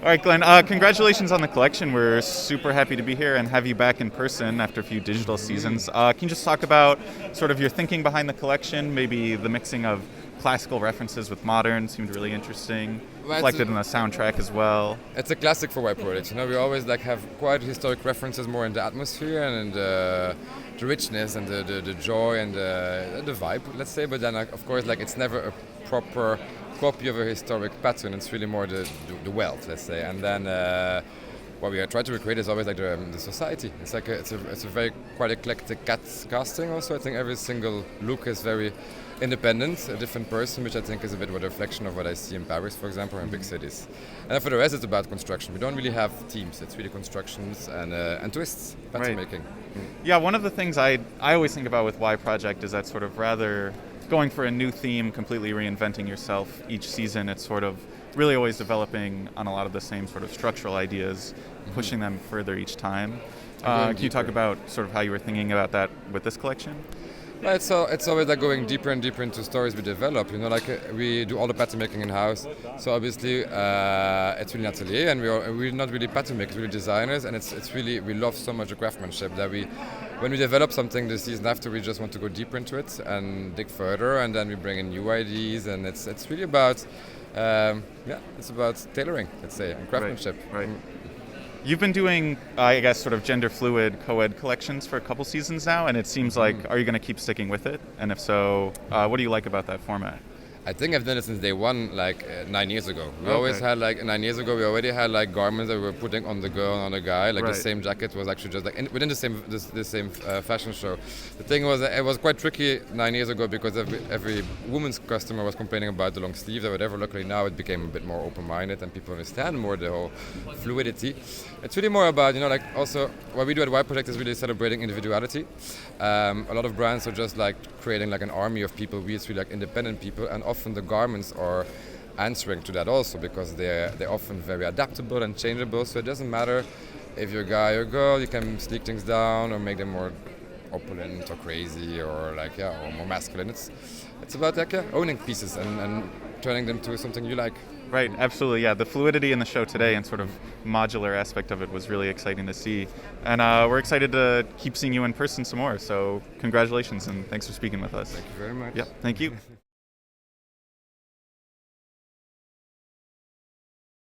All right, Glenn, congratulations on the collection. We're super happy to be here and have you back in person after a few digital seasons. Can you just talk about sort of your thinking behind the collection, maybe the mixing of classical references with modern seemed really interesting, reflected in the soundtrack as well. It's a classic for white projects. We always have quite historic references more in the atmosphere and in the richness and the joy and the vibe, let's say. But then, of course, it's never a proper copy of a historic pattern. It's really more the wealth, let's say. And then what we try to recreate is always the society. It's a very quite eclectic casting. Also, I think every single look is very independent, a different person, which I think is a bit of a reflection of what I see in Paris, for example, or in big cities. And for the rest, it's about construction. We don't really have themes. It's really constructions and twists, pattern making. Yeah, one of the things I always think about with Y Project is that sort of rather going for a new theme, completely reinventing yourself each season. It's sort of really always developing on a lot of the same sort of structural ideas, pushing them further each time. Can you talk about sort of how you were thinking about that with this collection? Well, it's always going deeper and deeper into stories we develop. We do all the pattern making in house. So obviously, it's really an atelier, and we're not really pattern makers, we're designers, and it's really we love so much the craftsmanship that when we develop something the season after, we just want to go deeper into it and dig further, and then we bring in new ideas, and it's really about it's about tailoring, let's say, and craftsmanship. Right. You've been doing, I guess, sort of gender fluid co-ed collections for a couple seasons now, and it seems like, are you going to keep sticking with it? And if so, what do you like about that format? I think I've done it since day one, 9 years ago. We always had 9 years ago. We already had garments that we were putting on the girl and on the guy. The same jacket was actually just within the same fashion show. The thing was that it was quite tricky 9 years ago because every woman's customer was complaining about the long sleeves or whatever. Luckily now it became a bit more open-minded and people understand more the whole fluidity. It's really more about also what we do at Y Project is really celebrating individuality. A lot of brands are just creating an army of people. It's really independent people, and often the garments are answering to that also because they're often very adaptable and changeable. So it doesn't matter if you're a guy or a girl, you can sleek things down or make them more opulent or crazy or or more masculine. It's about owning pieces and turning them to something you like. Right, absolutely, yeah. The fluidity in the show today and sort of modular aspect of it was really exciting to see. And we're excited to keep seeing you in person some more. So congratulations and thanks for speaking with us. Thank you very much. Yep, thank you.